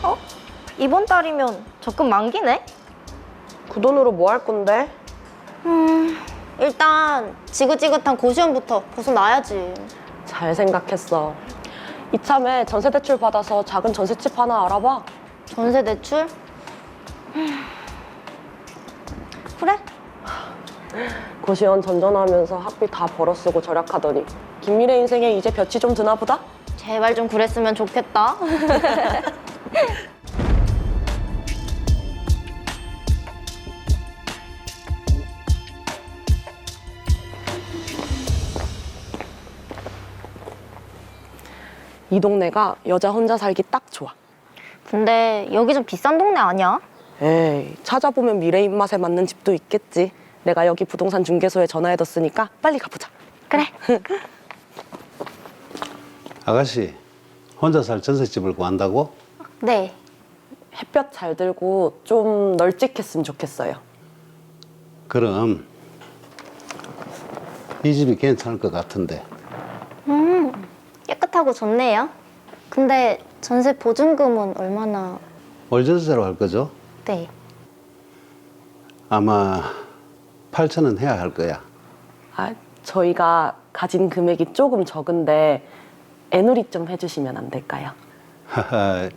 어? 이번 달이면 적금 만기네? 그 돈으로 뭐 할 건데? 일단 지긋지긋한 고시원부터 벗어나야지. 잘 생각했어. 이참에 전세 대출 받아서 작은 전셋집 하나 알아봐. 전세 대출? 그래? 고시원 전전하면서 학비 다 벌어 쓰고 절약하더니 김미래 인생에 이제 볕이 좀 드나 보다? 제발 좀 그랬으면 좋겠다. 이 동네가 여자 혼자 살기 딱 좋아. 근데 여기 좀 비싼 동네 아니야? 에이, 찾아보면 미래 입맛에 맞는 집도 있겠지. 내가 여기 부동산 중개소에 전화해뒀으니까 빨리 가보자. 그래. 아가씨, 혼자 살 전셋집을 구한다고? 네. 햇볕 잘 들고 좀 널찍했으면 좋겠어요. 그럼 이 집이 괜찮을 것 같은데. 깨끗하고 좋네요. 근데 전세 보증금은 얼마나? 월 전세로 할 거죠? 네. 아마 8,000원 해야 할 거야. 아, 저희가 가진 금액이 조금 적은데 애누리 좀 해주시면 안 될까요? 하하,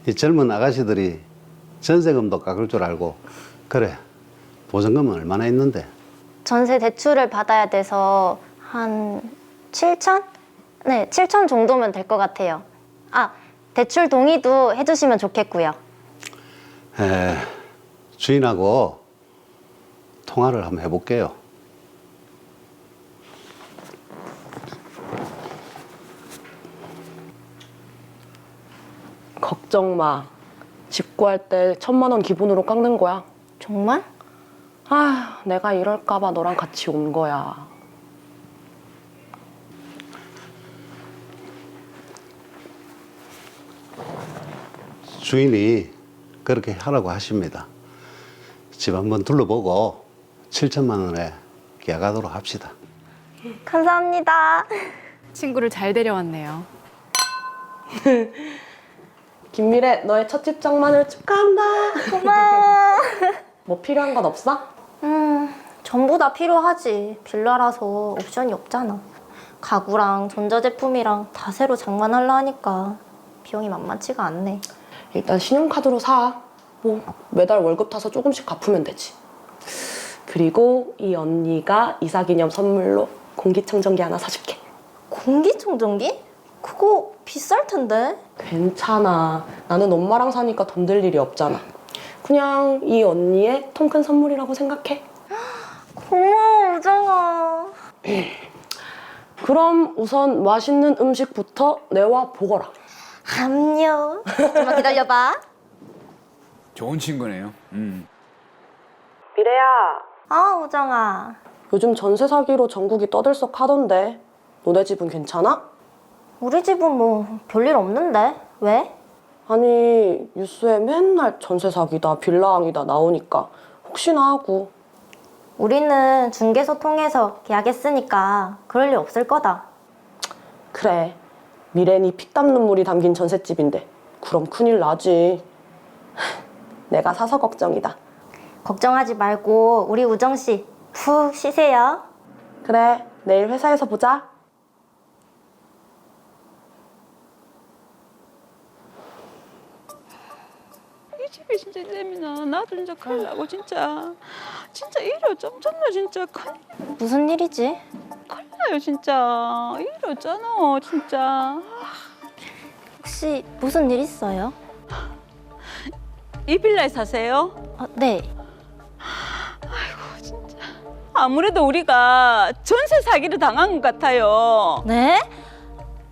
이 젊은 아가씨들이 전세금도 깎을 줄 알고. 그래, 보증금은 얼마나 있는데? 전세 대출을 받아야 돼서 한 7천? 네, 7천 정도면 될 것 같아요. 아, 대출 동의도 해주시면 좋겠고요. 주인하고 통화를 한번 해볼게요. 걱정 마. 집 구할 때 1,000만 원 기본으로 깎는 거야. 정말? 아, 내가 이럴까 봐 너랑 같이 온 거야. 주인이 그렇게 하라고 하십니다. 집 한번 둘러보고 7천만 원에 계약하도록 합시다. 감사합니다. 친구를 잘 데려왔네요. 김미래, 너의 첫 집 장만을 축하한다. 고마워. 뭐 필요한 건 없어? 전부 다 필요하지. 빌라라서 옵션이 없잖아. 가구랑 전자제품이랑 다 새로 장만하려 하니까 비용이 만만치가 않네. 일단 신용카드로 사. 뭐 매달 월급 타서 조금씩 갚으면 되지. 그리고 이 언니가 이사기념 선물로 공기청정기 하나 사줄게. 공기청정기? 그거 비쌀 텐데. 괜찮아. 나는 엄마랑 사니까 돈 들 일이 없잖아. 그냥 이 언니의 통 큰 선물이라고 생각해. 고마워, 우정아. 그럼 우선 맛있는 음식부터 내와 보거라. 함요. 잠깐만 기다려봐. 좋은 친구네요. 미래야, 아, 우정아. 요즘 전세 사기로 전국이 떠들썩하던데 너네 집은 괜찮아? 우리 집은 뭐 별일 없는데. 왜? 아니 뉴스에 맨날 전세 사기다 빌라왕이다 나오니까 혹시나 하고. 우리는 중개소 통해서 계약했으니까 그럴 일 없을 거다. 그래, 미래니 피땀 눈물이 담긴 전셋집인데 그럼 큰일 나지. 내가 사서 걱정이다. 걱정하지 말고 우리 우정씨 푹 쉬세요. 그래, 내일 회사에서 보자. 이 집이 진짜 이러면 나도 진짜 큰일 나고 진짜 이래 어쩜 좋노 진짜 큰일 무슨 일이지? 나요 진짜 이래 어쩌노 진짜. 혹시 무슨 일 있어요? 이 빌라에 사세요? 네. 아무래도 우리가 전세 사기를 당한 것 같아요. 네?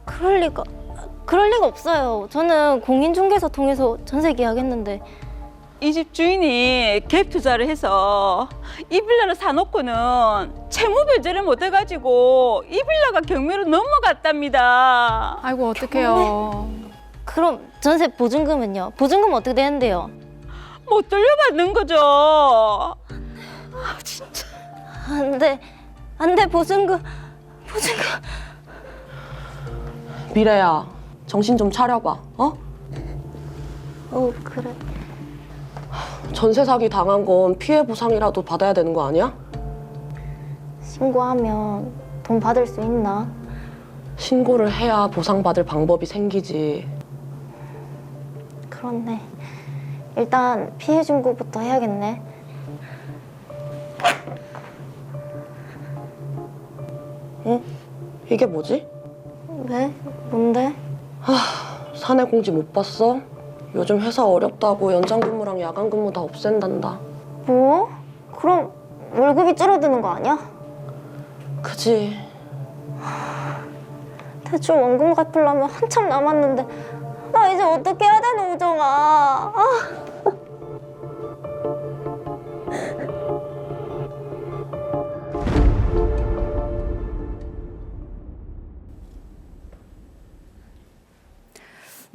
그럴 리가 없어요. 저는 공인중개소 통해서 전세 계약했는데. 이 집 주인이 갭 투자를 해서 이 빌라를 사놓고는 채무 배제를 못해가지고 이 빌라가 경매로 넘어갔답니다. 아이고 어떡해요. 그럼 전세 보증금은요? 보증금 어떻게 되는데요? 못 돌려받는 거죠. 아, 진짜. 안 돼, 보증금. 미래야, 정신 좀 차려봐. 어? 그래. 전세 사기 당한 건 피해 보상이라도 받아야 되는 거 아니야? 신고하면 돈 받을 수 있나? 신고를 해야 보상받을 방법이 생기지. 그렇네. 일단 피해 신고부터 해야겠네. 이게 뭐지? 왜? 뭔데? 사내 공지 못 봤어? 요즘 회사 어렵다고 연장 근무랑 야간 근무 다 없앤단다. 뭐? 그럼 월급이 줄어드는 거 아니야? 그지. 대출 원금 갚으려면 한참 남았는데 나 이제 어떻게 해야 되는 우정아.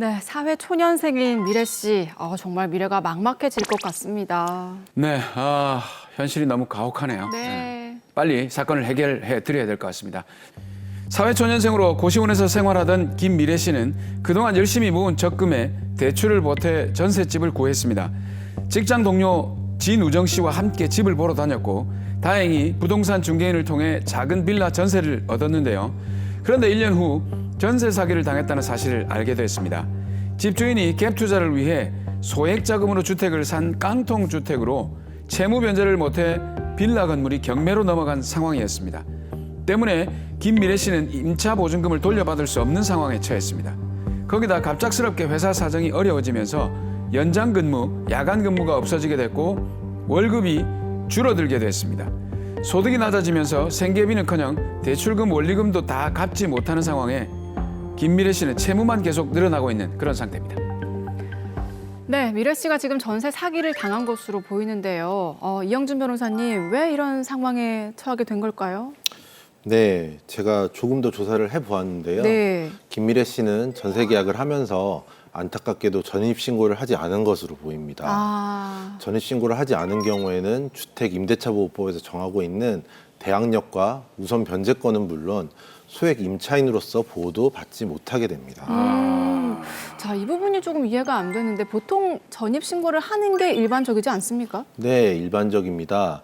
네, 사회 초년생인 미래 씨, 정말 미래가 막막해질 것 같습니다. 네, 현실이 너무 가혹하네요. 네. 빨리 사건을 해결해 드려야 될 것 같습니다. 사회초년생으로 고시원에서 생활하던 김미래 씨는 그동안 열심히 모은 적금에 대출을 보태 전셋집을 구했습니다. 직장 동료 진우정 씨와 함께 집을 보러 다녔고 다행히 부동산 중개인을 통해 작은 빌라 전세를 얻었는데요. 그런데 1년 후 전세 사기를 당했다는 사실을 알게 됐습니다. 집주인이 갭 투자를 위해 소액 자금으로 주택을 산 깡통 주택으로 채무 변제를 못해 빌라 건물이 경매로 넘어간 상황이었습니다. 때문에 김미래 씨는 임차 보증금을 돌려받을 수 없는 상황에 처했습니다. 거기다 갑작스럽게 회사 사정이 어려워지면서 연장 근무, 야간 근무가 없어지게 됐고 월급이 줄어들게 됐습니다. 소득이 낮아지면서 생계비는커녕 대출금, 원리금도 다 갚지 못하는 상황에 김미래 씨는 채무만 계속 늘어나고 있는 그런 상태입니다. 네, 미래 씨가 지금 전세 사기를 당한 것으로 보이는데요. 이영준 변호사님, 왜 이런 상황에 처하게 된 걸까요? 네, 제가 조금 더 조사를 해보았는데요. 네. 김미래 씨는 전세 계약을 하면서 안타깝게도 전입신고를 하지 않은 것으로 보입니다. 전입신고를 하지 않은 경우에는 주택임대차보호법에서 정하고 있는 대항력과 우선 변제권은 물론 소액 임차인으로서 보호도 받지 못하게 됩니다. 자, 이 부분이 조금 이해가 안 되는데 보통 전입신고를 하는 게 일반적이지 않습니까? 네, 일반적입니다.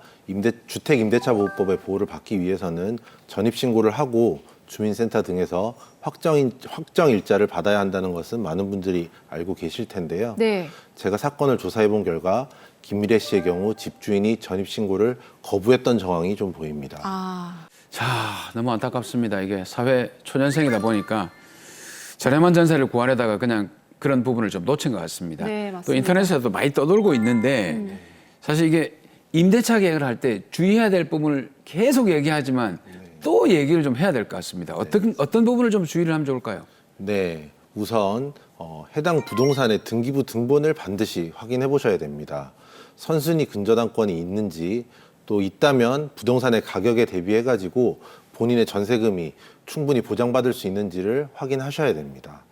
주택임대차보호법의 보호를 받기 위해서는 전입신고를 하고 주민센터 등에서 확정일자를 받아야 한다는 것은 많은 분들이 알고 계실 텐데요. 네. 제가 사건을 조사해 본 결과 김미래 씨의 경우 집주인이 전입신고를 거부했던 정황이 좀 보입니다. 자, 너무 안타깝습니다. 이게 사회 초년생이다 보니까 저렴한 전세를 구하려다가 그냥 그런 부분을 좀 놓친 것 같습니다. 네, 맞습니다. 또 인터넷에도 많이 떠돌고 있는데 사실 이게 임대차 계약을 할 때 주의해야 될 부분을 계속 얘기하지만 또 얘기를 좀 해야 될 것 같습니다. 어떤 부분을 좀 주의를 하면 좋을까요? 네, 우선 해당 부동산의 등기부 등본을 반드시 확인해 보셔야 됩니다. 선순위 근저당권이 있는지 또 있다면 부동산의 가격에 대비해 가지고 본인의 전세금이 충분히 보장받을 수 있는지를 확인하셔야 됩니다.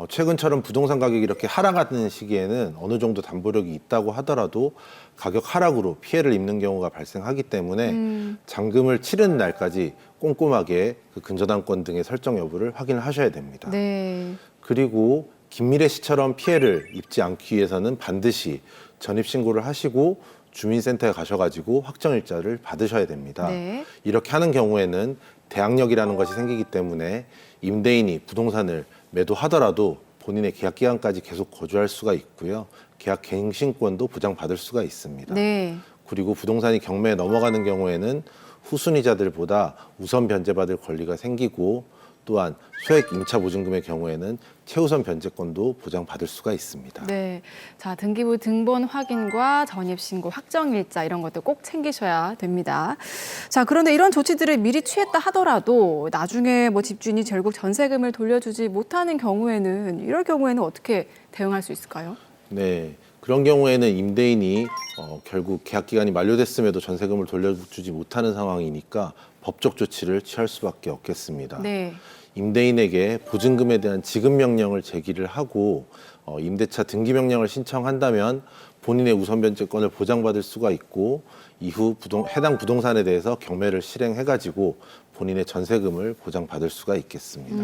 최근처럼 부동산 가격이 이렇게 하락하는 시기에는 어느 정도 담보력이 있다고 하더라도 가격 하락으로 피해를 입는 경우가 발생하기 때문에 잔금을 치르는 날까지 꼼꼼하게 그 근저당권 등의 설정 여부를 확인을 하셔야 됩니다. 네. 그리고 김미래 씨처럼 피해를 입지 않기 위해서는 반드시 전입신고를 하시고 주민센터에 가셔가지고 확정일자를 받으셔야 됩니다. 네. 이렇게 하는 경우에는 대항력이라는 것이 생기기 때문에 임대인이 부동산을 매도하더라도 본인의 계약 기간까지 계속 거주할 수가 있고요. 계약 갱신권도 보장받을 수가 있습니다. 네. 그리고 부동산이 경매에 넘어가는 경우에는 후순위자들보다 우선 변제받을 권리가 생기고 또한 소액 임차 보증금의 경우에는 최우선 변제권도 보장받을 수가 있습니다. 네. 자, 등기부 등본 확인과 전입신고 확정일자 이런 것도 꼭 챙기셔야 됩니다. 자, 그런데 이런 조치들을 미리 취했다 하더라도 나중에 집주인이 결국 전세금을 돌려주지 못하는 경우에는 이럴 경우에는 어떻게 대응할 수 있을까요? 네. 그런 경우에는 임대인이 결국 계약 기간이 만료됐음에도 전세금을 돌려주지 못하는 상황이니까 법적 조치를 취할 수밖에 없겠습니다. 네. 임대인에게 보증금에 대한 지급 명령을 제기를 하고 임대차 등기 명령을 신청한다면 본인의 우선 변제권을 보장받을 수가 있고 이후 해당 부동산에 대해서 경매를 실행해가지고 본인의 전세금을 보장받을 수가 있겠습니다.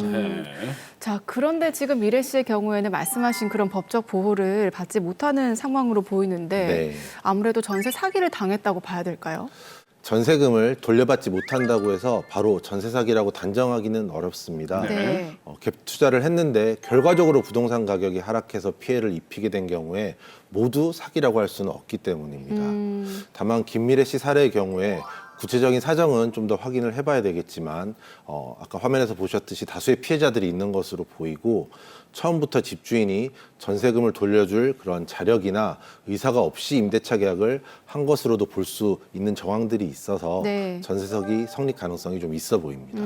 자, 그런데 지금 미래 씨의 경우에는 말씀하신 그런 법적 보호를 받지 못하는 상황으로 보이는데 네. 아무래도 전세 사기를 당했다고 봐야 될까요? 전세금을 돌려받지 못한다고 해서 바로 전세 사기라고 단정하기는 어렵습니다. 네. 갭 투자를 했는데 결과적으로 부동산 가격이 하락해서 피해를 입히게 된 경우에 모두 사기라고 할 수는 없기 때문입니다. 다만 김미래 씨 사례의 경우에 구체적인 사정은 좀 더 확인을 해봐야 되겠지만 아까 화면에서 보셨듯이 다수의 피해자들이 있는 것으로 보이고 처음부터 집주인이 전세금을 돌려줄 그런 자력이나 의사가 없이 임대차 계약을 한 것으로도 볼 수 있는 정황들이 있어서 네. 전세사기 성립 가능성이 좀 있어 보입니다.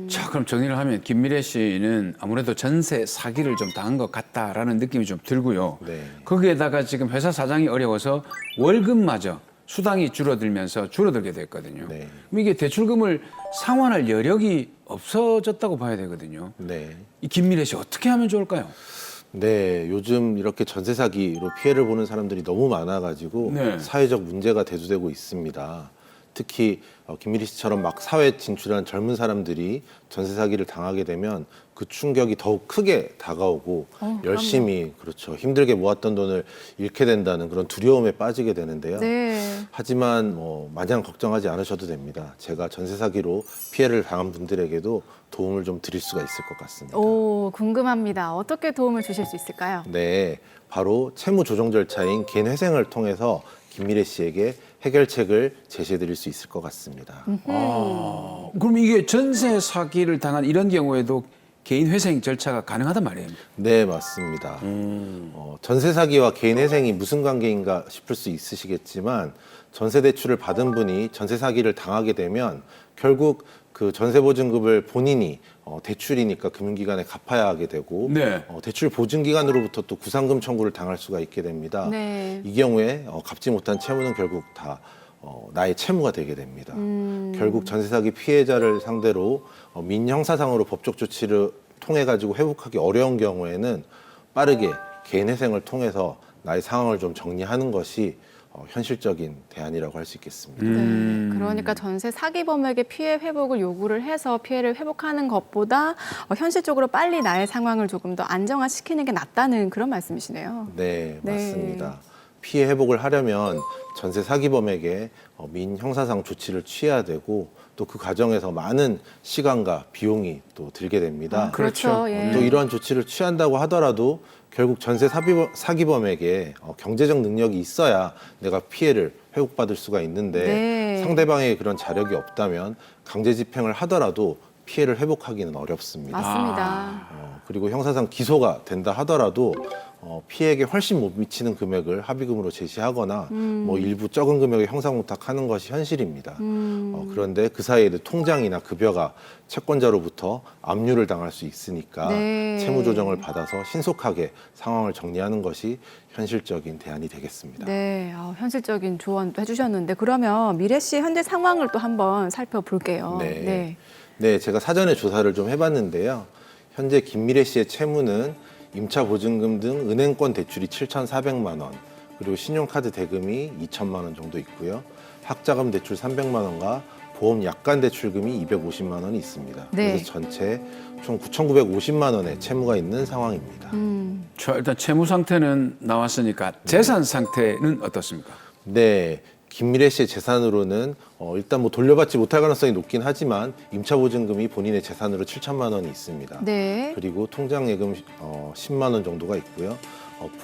자, 그럼 정리를 하면 김미래 씨는 아무래도 전세 사기를 좀 당한 것 같다라는 느낌이 좀 들고요. 네. 거기에다가 지금 회사 사장이 어려워서 월급마저 수당이 줄어들게 됐거든요. 네. 그럼 이게 대출금을 상환할 여력이 없어졌다고 봐야 되거든요. 네. 이 김미래 씨 어떻게 하면 좋을까요? 네, 요즘 이렇게 전세 사기로 피해를 보는 사람들이 너무 많아가지고 네. 사회적 문제가 대두되고 있습니다. 특히 김미리 씨처럼 막 사회에 진출한 젊은 사람들이 전세 사기를 당하게 되면 그 충격이 더욱 크게 다가오고 열심히 그렇죠 힘들게 모았던 돈을 잃게 된다는 그런 두려움에 빠지게 되는데요. 네. 하지만 마냥 걱정하지 않으셔도 됩니다. 제가 전세 사기로 피해를 당한 분들에게도 도움을 좀 드릴 수가 있을 것 같습니다. 오, 궁금합니다. 어떻게 도움을 주실 수 있을까요? 네, 바로 채무 조정 절차인 개인회생을 통해서 김미래 씨에게 해결책을 제시해 드릴 수 있을 것 같습니다. 그럼 이게 전세 사기를 당한 이런 경우에도 개인 회생 절차가 가능하단 말이에요. 네, 맞습니다. 전세 사기와 개인 회생이 무슨 관계인가 싶을 수 있으시겠지만 전세 대출을 받은 분이 전세 사기를 당하게 되면 결국 그 전세 보증금을 본인이 대출이니까 금융기관에 갚아야 하게 되고 네. 대출 보증기관으로부터 또 구상금 청구를 당할 수가 있게 됩니다. 네. 이 경우에 갚지 못한 채무는 결국 다 나의 채무가 되게 됩니다. 결국 전세 사기 피해자를 상대로 민형사상으로 법적 조치를 통해 가지고 회복하기 어려운 경우에는 빠르게 개인 회생을 통해서 나의 상황을 좀 정리하는 것이 현실적인 대안이라고 할 수 있겠습니다. 네, 그러니까 전세 사기범에게 피해 회복을 요구를 해서 피해를 회복하는 것보다 현실적으로 빨리 나의 상황을 조금 더 안정화시키는 게 낫다는 그런 말씀이시네요. 네, 네. 맞습니다. 피해 회복을 하려면 전세 사기범에게 민형사상 조치를 취해야 되고 또 그 과정에서 많은 시간과 비용이 또 들게 됩니다. 그렇죠. 예. 또 이러한 조치를 취한다고 하더라도 결국 전세 사기범에게 경제적 능력이 있어야 내가 피해를 회복받을 수가 있는데 네. 상대방에게 그런 자력이 없다면 강제 집행을 하더라도 피해를 회복하기는 어렵습니다. 맞습니다. 그리고 형사상 기소가 된다 하더라도 피해액에 훨씬 못 미치는 금액을 합의금으로 제시하거나 뭐 일부 적은 금액의 형사공탁하는 것이 현실입니다. 그런데 그 사이에 통장이나 급여가 채권자로부터 압류를 당할 수 있으니까 네. 채무 조정을 받아서 신속하게 상황을 정리하는 것이 현실적인 대안이 되겠습니다. 네, 현실적인 조언도 해주셨는데 그러면 미래 씨 현재 상황을 또 한번 살펴볼게요. 네. 네, 제가 사전에 조사를 좀 해봤는데요. 현재 김미래 씨의 채무는 임차 보증금 등 은행권 대출이 7,400만 원, 그리고 신용카드 대금이 2천만 원 정도 있고요. 학자금 대출 300만 원과 보험 약관 대출금이 250만 원이 있습니다. 네. 그래서 전체 총 9,950만 원의 채무가 있는 상황입니다. 자, 일단 채무 상태는 나왔으니까 재산 상태는 어떻습니까? 네, 김미래 씨의 재산으로는 일단 뭐 돌려받지 못할 가능성이 높긴 하지만 임차 보증금이 본인의 재산으로 7천만 원이 있습니다. 네. 그리고 통장 예금 10만 원 정도가 있고요.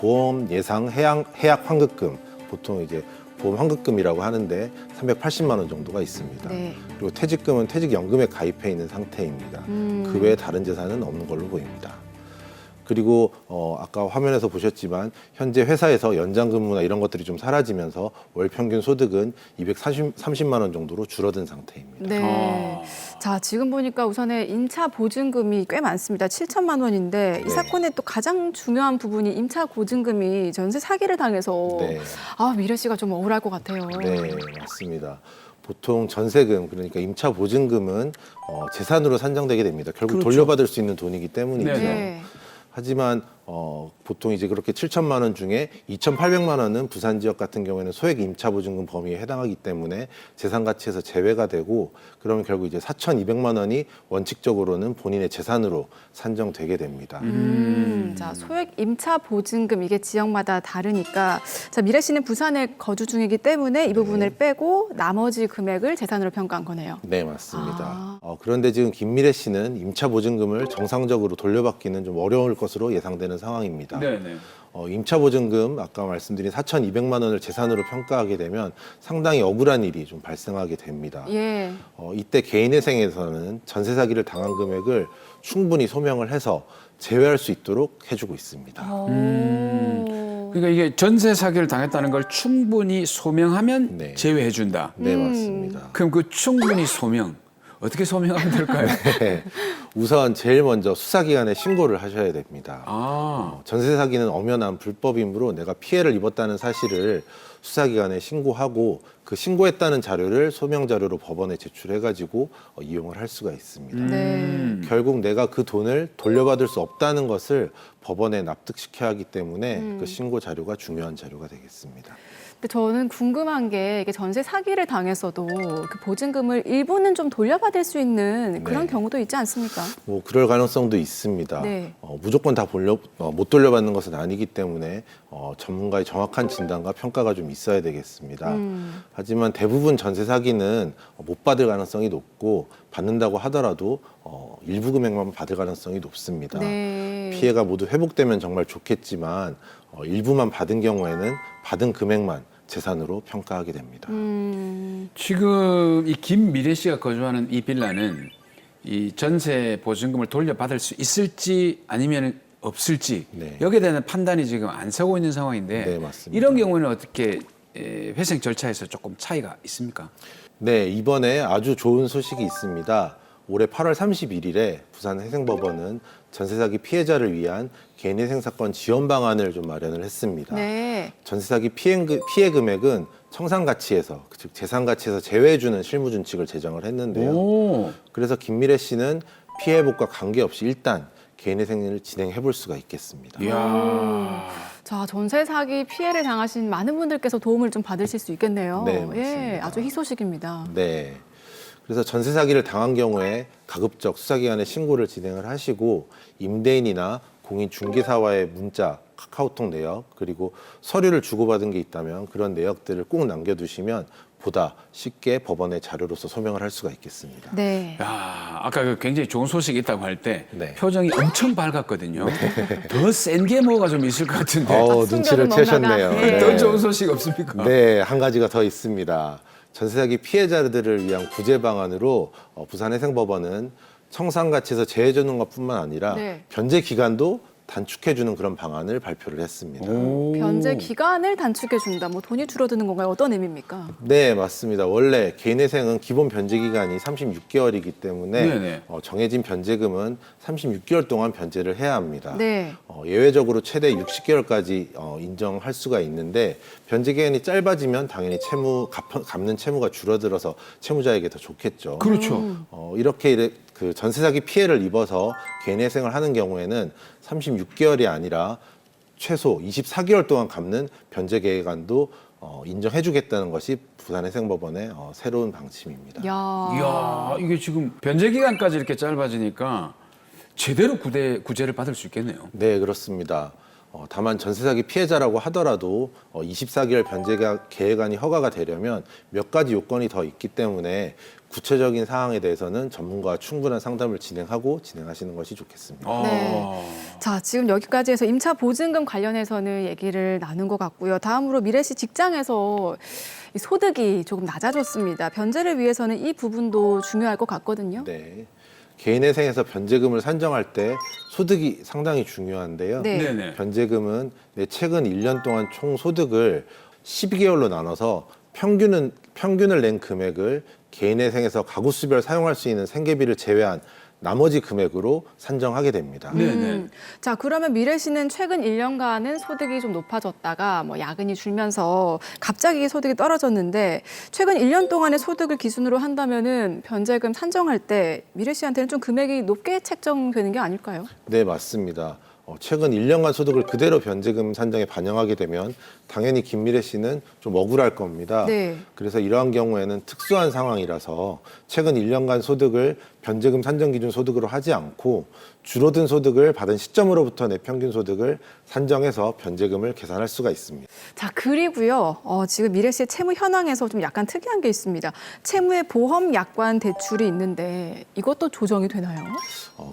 보험 예상 해약 환급금, 보통 이제 보험 환급금이라고 하는데 380만 원 정도가 있습니다. 네. 그리고 퇴직금은 퇴직연금에 가입해 있는 상태입니다. 그 외에 다른 재산은 없는 걸로 보입니다. 그리고 아까 화면에서 보셨지만 현재 회사에서 연장 근무나 이런 것들이 좀 사라지면서 월 평균 소득은 230만 원 정도로 줄어든 상태입니다. 네. 자, 지금 보니까 우선에 임차 보증금이 꽤 많습니다. 7천만 원인데 이 네. 사건의 또 가장 중요한 부분이 임차 보증금이 전세 사기를 당해서 네. 미래 씨가 좀 억울할 것 같아요. 네, 맞습니다. 보통 전세금, 그러니까 임차 보증금은 재산으로 산정되게 됩니다. 결국 그렇죠. 돌려받을 수 있는 돈이기 때문이죠. 네. 네. 하지만 보통 이제 그렇게 7천만 원 중에 2,800만 원은 부산 지역 같은 경우에는 소액 임차 보증금 범위에 해당하기 때문에 재산 가치에서 제외가 되고, 그러면 결국 이제 4,200만 원이 원칙적으로는 본인의 재산으로 산정되게 됩니다. 자, 소액 임차 보증금 이게 지역마다 다르니까 자, 미래 씨는 부산에 거주 중이기 때문에 이 부분을 빼고 나머지 금액을 재산으로 평가한 거네요. 네, 맞습니다. 그런데 지금 김미래 씨는 임차 보증금을 정상적으로 돌려받기는 좀 어려울 것으로 예상되는 상황입니다. 네네. 임차 보증금 아까 말씀드린 4,200만 원을 재산으로 평가하게 되면 상당히 억울한 일이 좀 발생하게 됩니다. 예. 이때 개인회생에서는 전세 사기를 당한 금액을 충분히 소명을 해서 제외할 수 있도록 해주고 있습니다. 그러니까 이게 전세 사기를 당했다는 걸 충분히 소명하면 네. 제외해 준다. 네, 맞습니다. 그럼 그 충분히 소명 어떻게 소명하면 될까요? 네. 우선 제일 먼저 수사기관에 신고를 하셔야 됩니다. 전세 사기는 엄연한 불법이므로 내가 피해를 입었다는 사실을 수사기관에 신고하고 그 신고했다는 자료를 소명 자료로 법원에 제출해가지고 이용을 할 수가 있습니다. 네. 결국 내가 그 돈을 돌려받을 수 없다는 것을 법원에 납득시켜야 하기 때문에 그 신고 자료가 중요한 자료가 되겠습니다. 근데 저는 궁금한 게 이게 전세 사기를 당했어도 그 보증금을 일부는 좀 돌려받을 수 있는 그런 네. 경우도 있지 않습니까? 뭐 그럴 가능성도 있습니다. 네. 무조건 다 못 돌려받는 것은 아니기 때문에 전문가의 정확한 진단과 평가가 좀 있어야 되겠습니다. 하지만 대부분 전세 사기는 못 받을 가능성이 높고 받는다고 하더라도 일부 금액만 받을 가능성이 높습니다. 네. 피해가 모두 회복되면 정말 좋겠지만 일부만 받은 경우에는 받은 금액만 재산으로 평가하게 됩니다. 지금 이 김미래 씨가 거주하는 이 빌라는 이 전세 보증금을 돌려받을 수 있을지 아니면 없을지 네. 여기에 대한 판단이 지금 안 서고 있는 상황인데 네, 맞습니다. 이런 경우는 어떻게 회생 절차에서 조금 차이가 있습니까? 네, 이번에 아주 좋은 소식이 있습니다. 올해 8월 31일에 부산회생법원은 전세사기 피해자를 위한 개인회생 사건 지원 방안을 좀 마련을 했습니다. 네. 전세사기 피해 금액은 청산가치에서, 즉 재산가치에서 제외해주는 실무준칙을 제정을 했는데요. 오. 그래서 김미래 씨는 피해 회복과 관계없이 일단 개인회생을 진행해 볼 수가 있겠습니다. 이야. 자, 전세 사기 피해를 당하신 많은 분들께서 도움을 좀 받으실 수 있겠네요. 네, 예, 맞습니다. 아주 희소식입니다. 네. 그래서 전세 사기를 당한 경우에 가급적 수사기관에 신고를 진행을 하시고 임대인이나 공인중개사와의 문자, 카카오톡 내역 그리고 서류를 주고받은 게 있다면 그런 내역들을 꼭 남겨두시면 보다 쉽게 법원의 자료로서 소명을 할 수가 있겠습니다. 네. 야, 아까 그 굉장히 좋은 소식이 있다고 할 때 네. 표정이 엄청 밝았거든요. 더 센 게 뭐가 좀 있을 것 같은데. 눈치를 숨겨둔 채셨네요. 뭔가가. 네. 더 좋은 소식 없습니까? 네, 한 가지가 더 있습니다. 전세사기 피해자들을 위한 구제 방안으로 부산회생법원은 청산가치에서 제외해주는 것뿐만 아니라 네. 변제 기간도 단축해주는 그런 방안을 발표를 했습니다. 변제 기간을 단축해 준다. 뭐 돈이 줄어드는 건가요? 어떤 의미입니까? 네, 맞습니다. 원래 개인회생은 기본 변제 기간이 36개월이기 때문에 네네. 정해진 변제금은 36개월 동안 변제를 해야 합니다. 네. 예외적으로 최대 60개월까지 인정할 수가 있는데 변제 기간이 짧아지면 당연히 갚는 채무가 줄어들어서 채무자에게 더 좋겠죠. 그렇죠. 이렇게 그 전세 사기 피해를 입어서 개인회생을 하는 경우에는 36개월이 아니라 최소 24개월 동안 갚는 변제 기간도 인정해주겠다는 것이 부산회생법원의 새로운 방침입니다. 야. 이야, 이게 지금 변제 기간까지 이렇게 짧아지니까 제대로 구제를 받을 수 있겠네요. 네, 그렇습니다. 다만 전세 사기 피해자라고 하더라도 24개월 변제 계획안이 허가가 되려면 몇 가지 요건이 더 있기 때문에 구체적인 사항에 대해서는 전문가와 충분한 상담을 진행하시는 것이 좋겠습니다. 네. 자, 지금 여기까지 해서 임차 보증금 관련해서는 얘기를 나눈 것 같고요. 다음으로 미래 씨 직장에서 이 소득이 조금 낮아졌습니다. 변제를 위해서는 이 부분도 중요할 것 같거든요. 네. 개인회생에서 변제금을 산정할 때 소득이 상당히 중요한데요. 네. 네네. 변제금은 최근 1년 동안 총 소득을 12개월로 나눠서 평균을 낸 금액을 개인회생에서 가구수별 사용할 수 있는 생계비를 제외한 나머지 금액으로 산정하게 됩니다. 네네. 자, 그러면 미래 씨는 최근 1년간은 소득이 좀 높아졌다가 뭐 야근이 줄면서 갑자기 소득이 떨어졌는데 최근 1년 동안의 소득을 기준으로 한다면은 변제금 산정할 때 미래 씨한테는 좀 금액이 높게 책정되는 게 아닐까요? 네, 맞습니다. 최근 1년간 소득을 그대로 변제금 산정에 반영하게 되면 당연히 김미래 씨는 좀 억울할 겁니다. 네. 그래서 이러한 경우에는 특수한 상황이라서 최근 1년간 소득을 변제금 산정 기준 소득으로 하지 않고 줄어든 소득을 받은 시점으로부터 내 평균 소득을 산정해서 변제금을 계산할 수가 있습니다. 자, 그리고요. 지금 미래 씨의 채무 현황에서 좀 약간 특이한 게 있습니다. 채무에 보험 약관 대출이 있는데 이것도 조정이 되나요?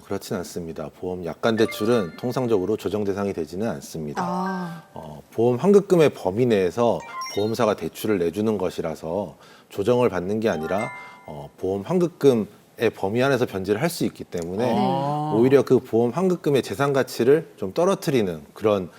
그렇진 않습니다. 보험 약관 대출은 통상적으로 조정 대상이 되지는 않습니다. 아, 보험 환급금의 범위 내에서 보험사가 대출을 내주는 것이라서 조정을 받는 게 아니라 보험 환급금의 범위 안에서 변제를 할 수 있기 때문에 오히려 그 보험 환급금의 재산 가치를 좀 떨어뜨리는 그런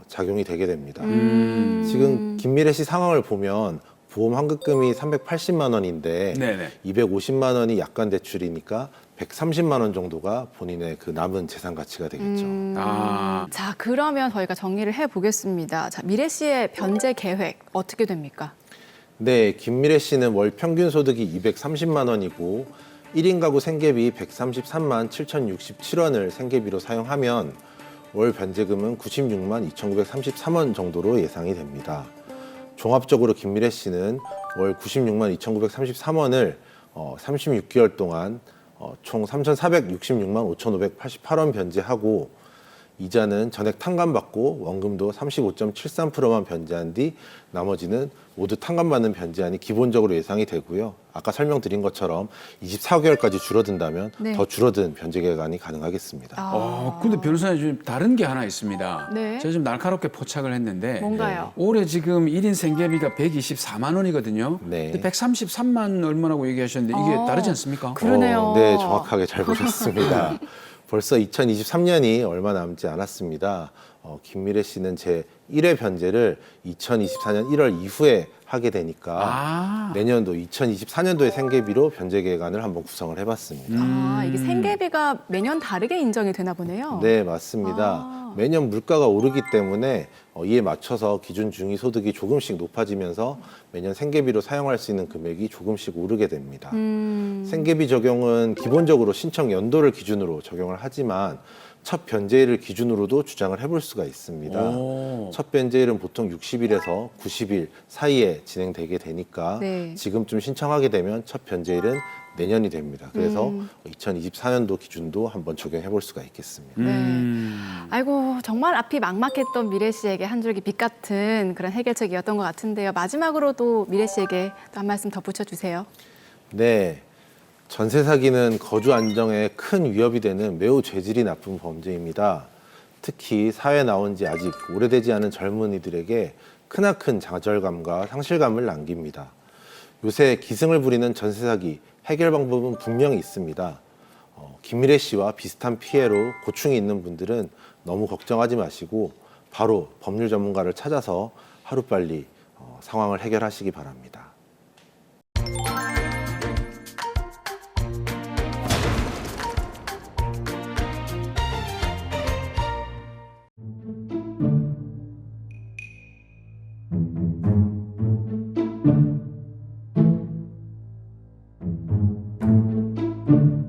작용이 되게 됩니다. 지금 김미래 씨 상황을 보면 보험 환급금이 380만 원인데 네네. 250만 원이 약관 대출이니까 130만 원 정도가 본인의 그 남은 재산 가치가 되겠죠. 아, 자, 그러면 저희가 정리를 해보겠습니다. 자, 미래 씨의 변제 계획 어떻게 됩니까? 네, 김미래 씨는 월 평균 소득이 230만 원이고 1인 가구 생계비 133만 7,067원을 생계비로 사용하면 월 변제금은 96만 2,933원 정도로 예상이 됩니다. 종합적으로 김미래 씨는 월 96만 2,933원을 36개월 동안 총 3,466만 5,588원 변제하고 이자는 전액 탕감받고 원금도 35.73%만 변제한 뒤 나머지는 모두 탕감받는 변제안이 기본적으로 예상이 되고요. 아까 설명드린 것처럼 24개월까지 줄어든다면 네. 더 줄어든 변제 기간이 가능하겠습니다. 근데 변호사님 좀 다른 게 하나 있습니다. 네. 제가 좀 날카롭게 포착을 했는데 뭔가요? 올해 지금 1인 생계비가 124만 원이거든요. 네. 근데 133만 얼마라고 얘기하셨는데 이게 다르지 않습니까? 그러네요. 네, 정확하게 잘 보셨습니다. 벌써 2023년이 얼마 남지 않았습니다. 김미래 씨는 제 1회 변제를 2024년 1월 이후에 하게 되니까 내년도 2024년도의 생계비로 변제 계획안을 한번 구성을 해봤습니다. 이게 생계비가 매년 다르게 인정이 되나 보네요. 네, 맞습니다. 매년 물가가 오르기 때문에 이에 맞춰서 기준 중위소득이 조금씩 높아지면서 매년 생계비로 사용할 수 있는 금액이 조금씩 오르게 됩니다. 생계비 적용은 기본적으로 신청 연도를 기준으로 적용을 하지만 첫 변제일을 기준으로도 주장을 해볼 수가 있습니다. 첫 변제일은 보통 60일에서 90일 사이에 진행되게 되니까 네. 지금쯤 신청하게 되면 첫 변제일은 내년이 됩니다. 그래서 2024년도 기준도 한번 적용해 볼 수가 있겠습니다. 네. 아이고, 정말 앞이 막막했던 미래 씨에게 한 줄기 빛 같은 그런 해결책이었던 것 같은데요. 마지막으로도 미래 씨에게 또 한 말씀 덧붙여 주세요. 네. 전세 사기는 거주 안정에 큰 위협이 되는 매우 죄질이 나쁜 범죄입니다. 특히 사회에 나온 지 아직 오래되지 않은 젊은이들에게 크나큰 좌절감과 상실감을 남깁니다. 요새 기승을 부리는 전세 사기 해결 방법은 분명히 있습니다. 김미래 씨와 비슷한 피해로 고충이 있는 분들은 너무 걱정하지 마시고 바로 법률 전문가를 찾아서 하루빨리 상황을 해결하시기 바랍니다. thank you